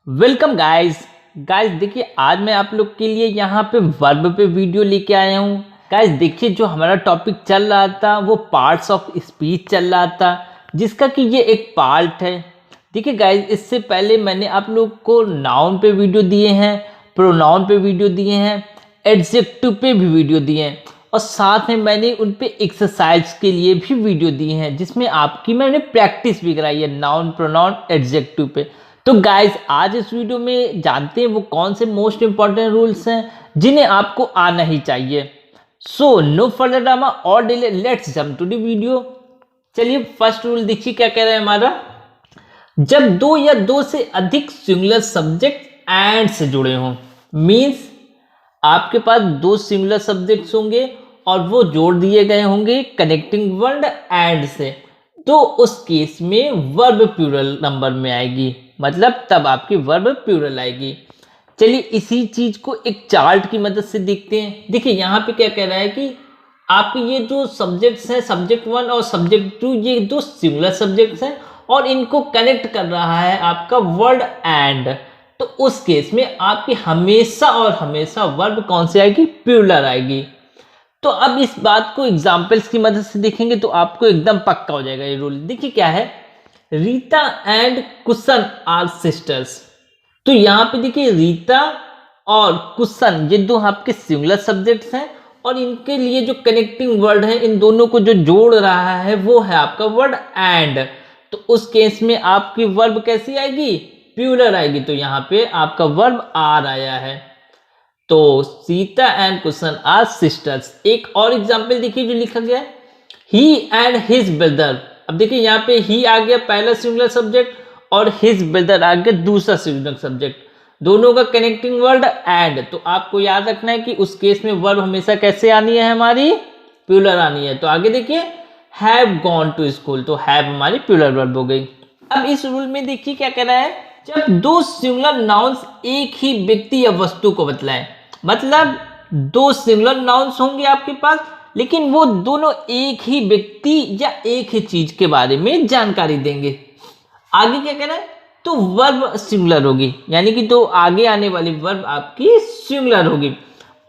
Welcome guys देखिए आज मैं आप लोग के लिए यहाँ पे वर्ब पे वीडियो लेके आया हूँ। गाइस देखिए जो हमारा टॉपिक चल रहा था वो पार्ट्स ऑफ स्पीच चल रहा था, जिसका कि ये एक पार्ट है। देखिए गाइस इससे पहले मैंने आप लोग को नाउन पे वीडियो दिए हैं, प्रोनाउन पे वीडियो दिए हैं, एडजेक्टिव पे भी वीडियो दिए हैं और साथ में मैंने उन पे एक्सरसाइज के लिए भी वीडियो दी हैं, जिसमें आपकी मैंने प्रैक्टिस भी कराई है नाउन प्रोनाउन एडजेक्टिव पे। तो गाइज आज इस वीडियो में जानते हैं वो कौन से मोस्ट इंपॉर्टेंट रूल्स हैं जिन्हें आपको आना ही चाहिए। सो नो फर्दर ड्रामा और delay, let's jump to the video. चलिए फर्स्ट रूल देखिए क्या कह रहा है हमारा। जब दो या दो से अधिक सिंगुलर सब्जेक्ट एंड से जुड़े हों, मीन्स आपके पास दो सिंगुलर सब्जेक्ट्स होंगे और वो जोड़ दिए गए होंगे कनेक्टिंग वर्ड एंड से, तो उस केस में वर्ब प्लूरल नंबर में आएगी, मतलब तब आपकी वर्ब प्लूरल आएगी। चलिए इसी चीज को एक चार्ट की मदद से देखते हैं। देखिए यहाँ पे क्या कह रहा है कि आपके ये जो सब्जेक्ट्स हैं, सब्जेक्ट वन और सब्जेक्ट टू, ये दो सिंगुलर सब्जेक्ट्स हैं और इनको कनेक्ट कर रहा है आपका वर्ड एंड। तो उस केस में आपकी हमेशा और हमेशा वर्ब कौन सी आएगी? प्लूरल आएगी। तो अब इस बात को एग्जाम्पल्स की मदद से देखेंगे तो आपको एकदम पक्का हो जाएगा ये रूल। देखिए क्या है, Rita and Kushan are sisters. तो यहाँ पे देखिए रीता और कुशन ये दो आपके सिंगुलर सब्जेक्ट्स हैं और इनके लिए जो कनेक्टिंग वर्ड है, इन दोनों को जो जोड़ रहा है वो है आपका वर्ड एंड। तो उस केस में आपकी वर्ब कैसी आएगी? प्लूरल आएगी। तो यहाँ पे आपका वर्ब आर आया है। तो Sita and Kushan are sisters. एक और एग्जाम्पल देखिए जो लिखा गया है, ही एंड हिज ब्रदर। अब देखिए यहाँ पे ही आ गया पहला सिंगुलर सब्जेक्ट और हिज ब्रदर आ गया दूसरा सिंगुलर सब्जेक्ट, दोनों का कनेक्टिंग वर्ड एंड। तो आपको याद रखना है कि उस केस में वर्ब हमेशा कैसे आनी है? हमारी प्लूरल आनी है। तो आगे देखिए हैव गॉन टू स्कूल, तो हैव हमारी प्लूरल वर्ब हो गई। अब इस रूल में देखिए क्या कह रहा है, जब दो सिंगुलर नाउन्स एक ही व्यक्ति या वस्तु को बतलाएं, मतलब दो सिंगुलर नाउन्स होंगे आपके पास लेकिन वो दोनों एक ही व्यक्ति या एक ही चीज के बारे में जानकारी देंगे। आगे क्या कह रहा है, तो वर्ब सिंगुलर होगी, यानी कि तो आगे आने वाली वर्ब आपकी सिंगुलर होगी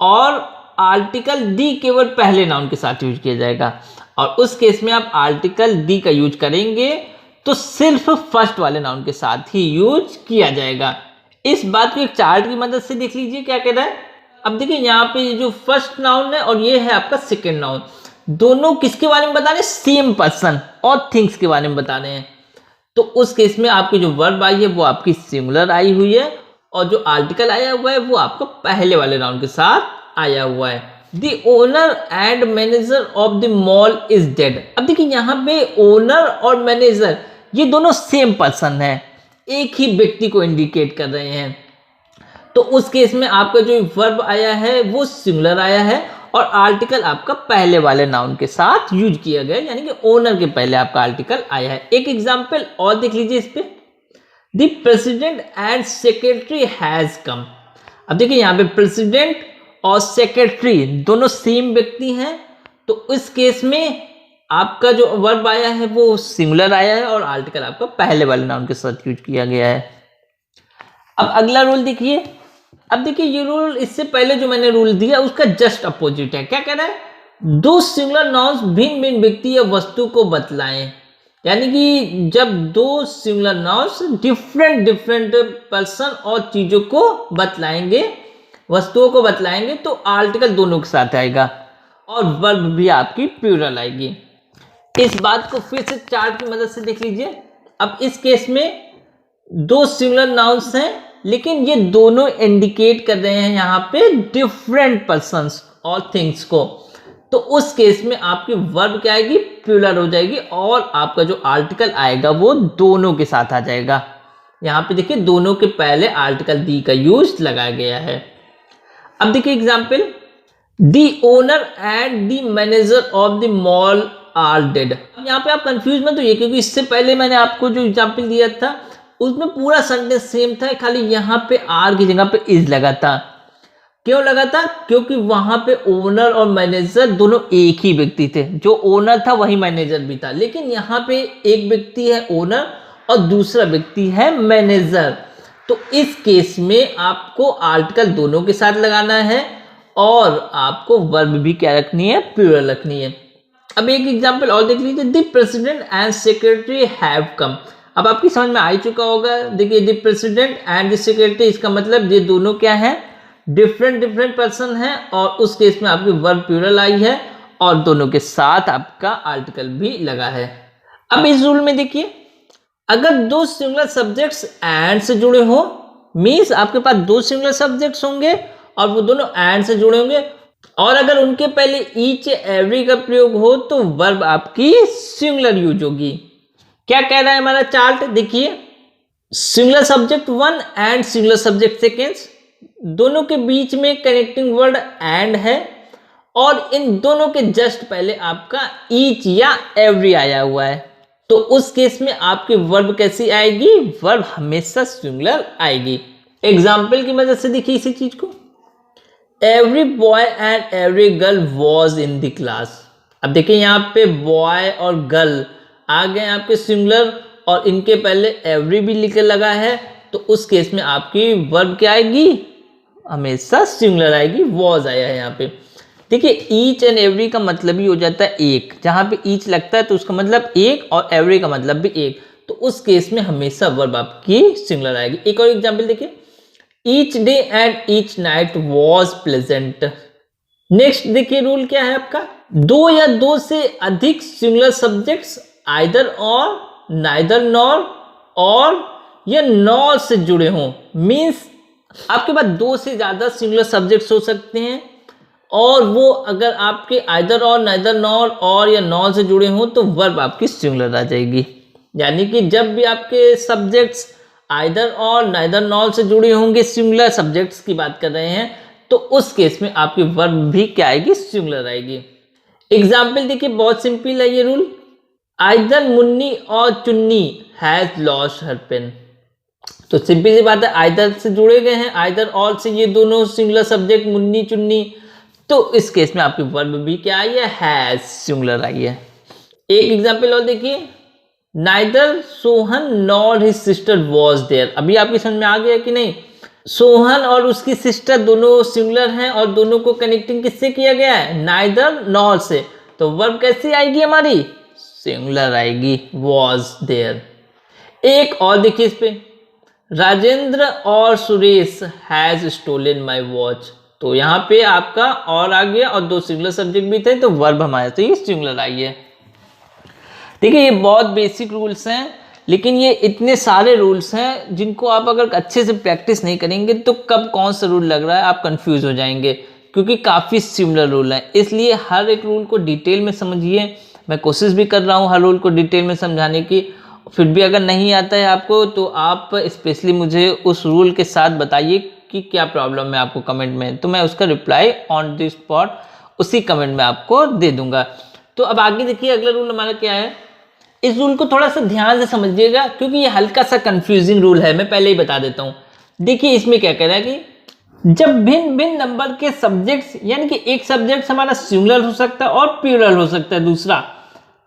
और आर्टिकल दी केवल पहले नाउन के साथ यूज किया जाएगा। और उस केस में आप आर्टिकल दी का यूज करेंगे तो सिर्फ फर्स्ट वाले नाउन के साथ ही यूज किया जाएगा। इस बात को एक चार्ट की मदद से देख लीजिए क्या कह रहा है। अब देखिए यहाँ पे जो फर्स्ट नाउन है और ये है आपका सेकेंड नाउन, दोनों किसके बारे में बता रहे हैं? सेम पर्सन और थिंग्स के बारे में बता रहे हैं। तो उस केस में आपकी जो वर्ब आई है वो आपकी सिंगुलर आई हुई है और जो आर्टिकल आया हुआ है वो आपका पहले वाले नाउन के साथ आया हुआ है। The owner and manager of the mall is dead. अब देखिए यहाँ पे ओनर और मैनेजर ये दोनों सेम पर्सन है, एक ही व्यक्ति को इंडिकेट कर रहे हैं। तो उस केस में आपका जो वर्ब आया है वो सिंगुलर आया है और आर्टिकल आपका पहले वाले नाउन के साथ यूज किया गया, यानी कि ओनर के पहले आपका आर्टिकल आया है। एक एग्जांपल और देख लीजिए इस पे, the president and secretary has come. अब देखिए यहाँ पे प्रेसिडेंट और सेक्रेटरी दोनों सेम व्यक्ति हैं, तो इस केस में आपका जो वर्ब आया है वो सिंगुलर आया है और आर्टिकल आपका पहले वाले नाउन के साथ यूज किया गया है। अब अगला रूल देखिए। अब देखिए ये रूल इससे पहले जो मैंने रूल दिया उसका जस्ट अपोजिट है। क्या कह रहा है, दो सिंगुलर नाउन्स भिन्न भिन्न व्यक्ति या वस्तु को बतलाएं, यानी कि जब दो सिंगुलर नाउन्स डिफरेंट पर्सन और चीजों को बतलाएंगे, वस्तुओं को बतलाएंगे, तो आर्टिकल दोनों के साथ आएगा और वर्ब भी आपकी प्लूरल आएगी। इस बात को फिर से चार्ट की मदद से देख लीजिए। अब इस केस में दो सिंगुलर नाउन्स हैं लेकिन ये दोनों इंडिकेट कर रहे हैं यहाँ पे डिफरेंट पर्सन्स और थिंग्स को, तो उस केस में आपकी वर्ब क्या आएगी? प्लूरल हो जाएगी और आपका जो आर्टिकल आएगा वो दोनों के साथ आ जाएगा। यहाँ पे देखिए दोनों के पहले आर्टिकल दी का यूज लगाया गया है। अब देखिए example, the owner and the manager of the mall are dead. यहाँ पे आप कंफ्यूज मत होइए क्योंकि इससे पहले मैंने आपको जो एग्जाम्पल दिया था उसमें पूरा सेंटेंस सेम था, खाली यहाँ पे आर की जगह पे इज लगा था। क्यों लगा था? क्योंकि वहां पे ओनर और मैनेजर दोनों एक ही व्यक्ति थे, जो ओनर था वही मैनेजर भी था, लेकिन यहाँ पे एक व्यक्ति है ओनर और दूसरा व्यक्ति है मैनेजर। तो इस केस में आपको आर्टिकल दोनों के साथ लगाना है और आपको वर्ब भी क्या रखनी है, प्लूरल रखनी है। अब एक एग्जांपल और देख लीजिए, the president and secretary have come. अब आपकी समझ में आ चुका होगा। देखिए the president and the secretary, इसका मतलब ये दोनों क्या है, डिफरेंट पर्सन है और उस केस में आपकी वर्ब प्लूरल आई है और दोनों के साथ आपका आर्टिकल भी लगा है। अब इस रूल में देखिए, अगर दो सिंगुलर सब्जेक्ट्स एंड से जुड़े हो, मीन्स आपके पास दो सिंगुलर सब्जेक्ट्स होंगे और वो दोनों एंड से जुड़े होंगे, और अगर उनके पहले ईच एवरी का प्रयोग हो तो वर्ब आपकी सिंगुलर यूज होगी। क्या कह रहा है हमारा चार्ट, देखिए singular subject one and singular subject seconds, दोनों के बीच में कनेक्टिंग वर्ड एंड है और इन दोनों के जस्ट पहले आपका ईच या एवरी आया हुआ है। तो उस केस में आपकी वर्ब कैसी आएगी, वर्ब हमेशा सिंगुलर आएगी। एग्जाम्पल की मदद से देखिए इसी चीज को, every boy and every girl was in the class. अब देखिए यहाँ पे बॉय और गर्ल आ गए आपके सिंगुलर और इनके पहले एवरी भी लिखे लगा है, तो उस केस में आपकी वर्ब क्या आएगी, हमेशा सिंगुलर आएगी, वॉज आया है यहाँ पे। देखिए ईच एंड एवरी का मतलब ही हो जाता है एक, जहां पे ईच लगता है तो उसका मतलब एक और एवरी का मतलब भी एक, तो उस केस में हमेशा वर्ब आपकी सिंगुलर आएगी। एक और एग्जांपल देखिए, each day and each night was pleasant. Next देखिए रूल क्या है आपका, दो या दो से अधिक सिंगुलर सब्जेक्ट्स आइदर और, नाइदर नॉर और या नॉर से जुड़े हों, मीन्स आपके पास दो से ज्यादा सिंगुलर सब्जेक्ट्स हो सकते हैं और वो अगर आपके आइदर और, नाइदर नॉर और या नॉर से जुड़े हों तो वर्ब आपकी सिंगुलर आ जाएगी। यानी कि जब भी आपके सब्जेक्ट्स आइदर और, नाइदर नॉर से जुड़े होंगे, सिंगुलर सब्जेक्ट्स की बात कर रहे हैं, तो उस केस में आपकी वर्ब भी क्या आएगी, सिंगुलर आएगी। एग्जाम्पल देखिए बहुत सिंपल है ये रूल, आइदर मुन्नी और चुन्नी हैज लॉस्ट हर पेन। तो सिंपल सी बात है, आइदर से जुड़े गए हैं, आइदर और से ये दोनों सिंगुलर सब्जेक्ट मुन्नी चुन्नी, तो इस केस में आपकी वर्ब भी क्या आई है, हैज, सिंगुलर आई है। एक एग्जांपल और देखिए, neither Sohan nor his sister was there. अभी आपकी समझ में आ गया कि नहीं, सोहन और उसकी सिस्टर दोनों सिंगुलर हैं और दोनों को कनेक्टिंग किससे किया गया है, नाइदर नॉर से, तो वर्ब कैसी आएगी हमारी, सिंगुलर आएगी, वॉज देयर। एक और देखिए इस पे, राजेंद्र और Suresh has stolen my watch. तो यहाँ पे आपका और आ गया और दो सिंगुलर सब्जेक्ट भी थे, तो वर्ब हमारे तो ये सिंगुलर आई है। देखिए ये बहुत बेसिक रूल्स हैं, लेकिन ये इतने सारे रूल्स हैं जिनको आप अगर अच्छे से प्रैक्टिस नहीं करेंगे तो कब कौन सा रूल लग रहा है आप कंफ्यूज हो जाएंगे, क्योंकि काफ़ी सिमिलर रूल हैं। इसलिए हर एक रूल को डिटेल में समझिए। मैं कोशिश भी कर रहा हूँ हर रूल को डिटेल में समझाने की, फिर भी अगर नहीं आता है आपको तो आप स्पेशली मुझे उस रूल के साथ बताइए कि क्या प्रॉब्लम है आपको कमेंट में, तो मैं उसका रिप्लाई ऑन द स्पॉट उसी कमेंट में आपको दे दूंगा। तो अब आगे देखिए अगला रूल हमारा क्या है, इस रूल को थोड़ा सा ध्यान से समझिएगा क्योंकि ये हल्का सा कंफ्यूजिंग रूल है, मैं पहले ही बता देता हूँ। देखिए इसमें क्या कह रहा है कि जब भिन्न भिन्न नंबर के सब्जेक्ट्स, यानी कि एक सब्जेक्ट हमारा सिंगुलर हो सकता है और प्लूरल हो सकता है दूसरा,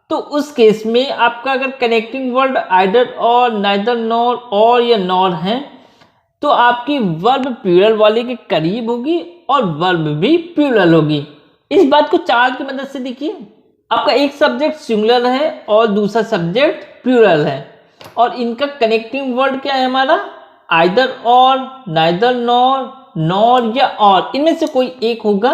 तो उस केस में आपका अगर कनेक्टिंग वर्ड आइदर और, नाइदर नॉर और या नॉर है, तो आपकी वर्ब प्लूरल वाले के करीब होगी और वर्ब भी प्लूरल होगी। इस बात को चार्ट की मदद से देखिए, आपका एक सब्जेक्ट सिंगुलर है और दूसरा सब्जेक्ट प्लूरल है और इनका कनेक्टिंग वर्ड क्या है हमारा, आइदर और, नाइदर नॉर, नॉर या और, इनमें से कोई एक होगा।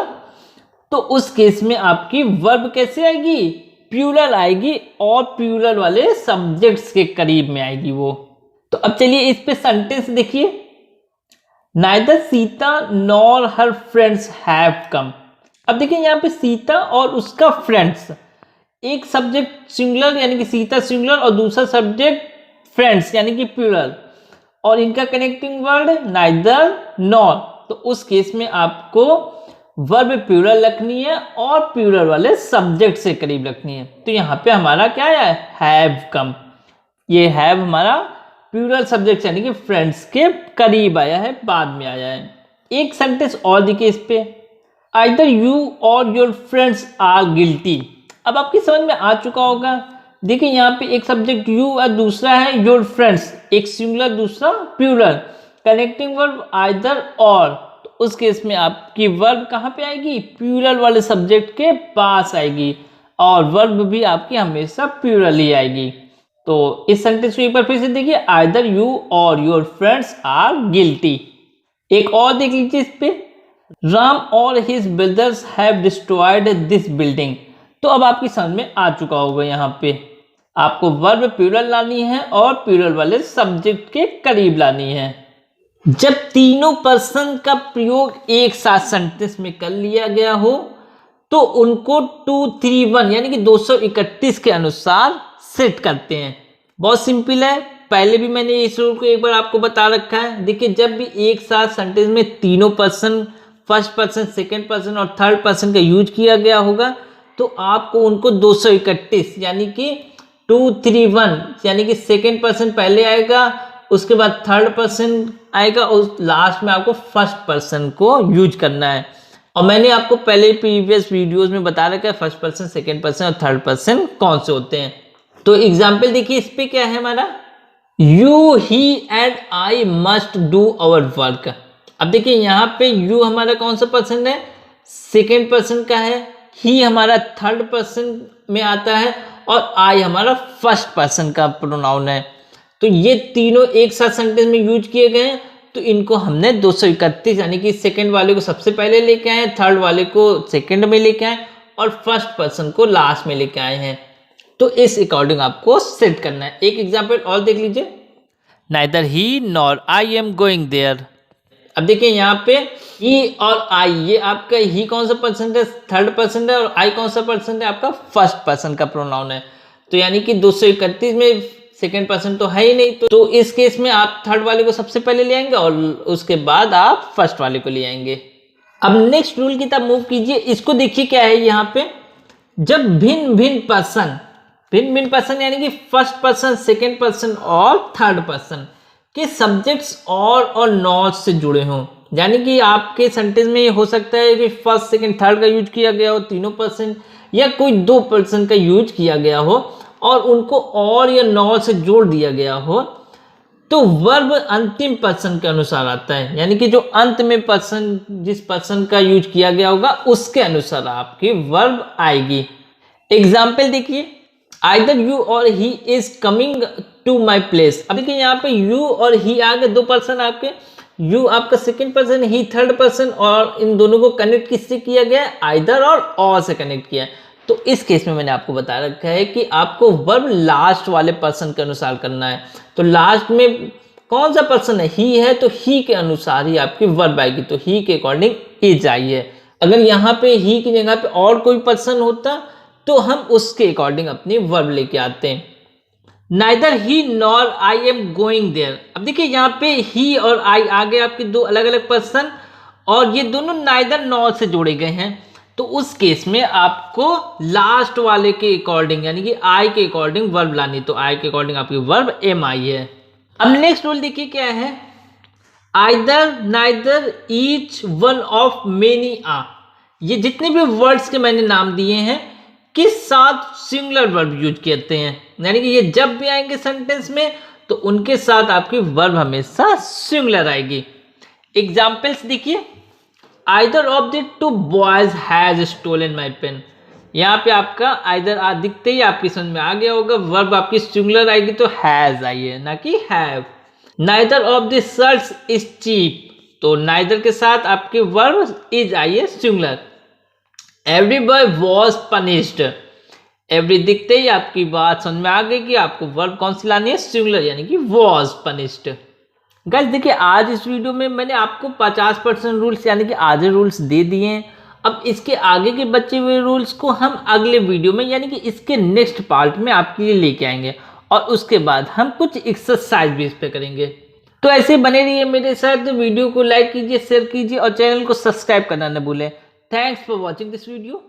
तो उस केस में आपकी वर्ब कैसे आएगी, प्लूरल आएगी और प्लूरल वाले सब्जेक्ट्स के करीब में आएगी वो। तो अब चलिए इस पे सेंटेंस देखिए, neither Sita nor her friends have come. अब देखिए यहाँ पे सीता और उसका फ्रेंड्स, एक सब्जेक्ट सिंगुलर यानी कि सीता सिंगुलर और दूसरा सब्जेक्ट फ्रेंड्स यानी कि प्लूरल, और इनका कनेक्टिंग वर्ड नाइदर नॉर, तो उस केस में आपको वर्ब प्लूरल रखनी है और प्लूरल वाले सब्जेक्ट से करीब रखनी है। तो यहाँ पे हमारा क्या है, हैव कम, ये हैव हमारा प्लूरल सब्जेक्ट यानी कि फ्रेंड्स के करीब आया है, बाद में आया है। एक सेंटेंस और देखिए इस पे, आइदर यू और योर फ्रेंड्स आर गिल्टी। अब आपकी समझ में आ चुका होगा। देखिए यहाँ पे एक सब्जेक्ट यू और दूसरा है योर फ्रेंड्स, एक सिंगुलर दूसरा प्लूरल, कनेक्टिंग वर्ब आइदर और, तो उस केस में आपकी वर्ब कहाँ पे आएगी, प्लूरल वाले सब्जेक्ट के पास आएगी, और वर्ब भी आपकी हमेशा प्लूरल ही आएगी। तो इस सेंटेंस को एक बार फिर से देखिए, आइदर यू और योर फ्रेंड्स आर गिल्टी। एक और देख लीजिए इस पे, राम और his brothers have destroyed this building. तो अब आपकी समझ में आ चुका होगा, यहाँ पे आपको वर्ब प्लूरल लानी है और प्लूरल वाले सब्जेक्ट के करीब लानी है। जब तीनों पर्सन का प्रयोग एक साथ सेंटेंस में कर लिया गया हो तो उनको 231 यानी कि 231 के अनुसार सेट करते हैं। बहुत सिंपल है, पहले भी मैंने इस रूल को एक बार आपको बता रखा है। देखिए, जब भी एक साथ सेंटेंस में तीनों person, first person, second person और थर्ड पर्सन का यूज किया गया होगा तो आपको उनको 231 यानी कि 231 यानी कि सेकंड पर्सन पहले आएगा, उसके बाद थर्ड पर्सन आएगा और लास्ट में आपको फर्स्ट पर्सन को यूज करना है। और मैंने आपको पहले प्रीवियस वीडियोस में बता रखा है फर्स्ट पर्सन, सेकंड पर्सन और थर्ड पर्सन कौन से होते हैं। तो एग्जाम्पल देखिए, इस पे क्या है हमारा, you, he and I must do our work. अब देखिए यहाँ पे यू हमारा कौन सा पर्सन है, सेकेंड पर्सन का है, ही हमारा थर्ड पर्सन में आता है और आई हमारा फर्स्ट पर्सन का प्रोनाउन है। तो ये तीनों एक साथ सेंटेंस में यूज किए गए हैं, तो इनको हमने 231 यानी कि सेकंड वाले को सबसे पहले लेके आए, थर्ड वाले को सेकंड में लेके आए और फर्स्ट पर्सन को लास्ट में लेके आए हैं। तो इस अकॉर्डिंग आपको सेट करना है। एक एग्जांपल और देख लीजिए, neither he nor I am going there. अब देखिए यहाँ पे ही और आई, ये आपका ही कौन सा पर्सन है, थर्ड पर्सन है, और आई कौन सा पर्सन है, आपका फर्स्ट पर्सन का प्रोनाउन है। तो यानी कि 231 में सेकेंड पर्सन तो है ही नहीं, तो इस केस में आप थर्ड वाले को सबसे पहले ले आएंगे और उसके बाद आप फर्स्ट वाले को ले आएंगे। अब नेक्स्ट रूल की तरफ मूव कीजिए। इसको देखिए क्या है यहाँ पे, जब भिन्न भिन्न पर्सन यानी कि फर्स्ट पर्सन, सेकेंड पर्सन और थर्ड पर्सन के सब्जेक्ट्स और नॉट से जुड़े हों, यानी कि आपके सेंटेंस में ये हो सकता है कि फर्स्ट, सेकेंड, थर्ड का यूज किया गया हो, तीनों पर्सन, या कोई दो पर्सन का यूज किया गया हो और उनको और या नॉट से जोड़ दिया गया हो, तो वर्ब अंतिम पर्सन के अनुसार आता है, यानी कि जो अंत में पर्सन, जिस पर्सन का यूज किया गया होगा उसके अनुसार आपकी वर्ब आएगी। एग्जाम्पल देखिए, आइदर यू और he is coming to my place. अब देखिए यहाँ पे यू और ही आ गए, दो पर्सन आपके, यू आपका सेकेंड पर्सन, ही थर्ड पर्सन, और इन दोनों को कनेक्ट किससे किया गया है, आइदर और से कनेक्ट किया है। तो इस केस में मैंने आपको बता रखा है कि आपको वर्ब लास्ट वाले पर्सन के अनुसार करना है। तो लास्ट में कौन सा पर्सन है, ही है, तो ही के अनुसार ही आपकी वर्ब आएगी। तो ही के अकॉर्डिंग इज आई है। अगर यहाँ पे ही की जगह पे और कोई पर्सन होता तो हम उसके अकॉर्डिंग अपनी वर्ब लेके आते हैं। Neither he nor I am going there. अब देखिए यहाँ पे ही और आई आगे आपके दो अलग अलग पर्सन और ये दोनों नाइदर नॉर से जोड़े गए हैं, तो उस केस में आपको लास्ट वाले के अकॉर्डिंग यानी कि आई के अकॉर्डिंग वर्ब लानी। तो आई के अकॉर्डिंग आपकी वर्ब एम आई है। अब नेक्स्ट रूल देखिए क्या है, either, neither, each, one of, many आ। ये जितने भी वर्ड्स के मैंने नाम दिए हैं किस साथ सिंगुलर वर्ब यूज करते हैं, यानी कि ये जब भी आएंगे सेंटेंस में तो उनके साथ आपकी वर्ब हमेशा सिंगुलर आएगी। एग्जाम्पल्स देखिए, either of the two boys has stolen my pen. यहाँ पे आपका आइदर आ दिखते ही आपकी समझ में आ गया होगा, वर्ब आपकी सिंगुलर आएगी तो हैज आई है ना कि have. Neither of the shirts is cheap, तो नाइदर के साथ आपकी वर्ब इज आई है singular. Every boy was punished, every दिखते ही आपकी बात समझ में आ गई कि आपको वर्ब कौन सी लानी है, सिंगुलर यानी कि वॉज पनिश्ड। गाइस देखिए, आज इस वीडियो में मैंने आपको 50% रूल्स यानी कि आधे रूल्स दे दिए हैं। अब इसके आगे के बचे हुए रूल्स को हम अगले वीडियो में यानी कि इसके नेक्स्ट पार्ट में आपके लिए लेके आएंगे और उसके बाद हम कुछ एक्सरसाइज भी इस पे करेंगे। तो ऐसे बने रहिए मेरे साथ, वीडियो को लाइक कीजिए, शेयर कीजिए और चैनल को सब्सक्राइब करना न भूलें। Thanks for watching this video.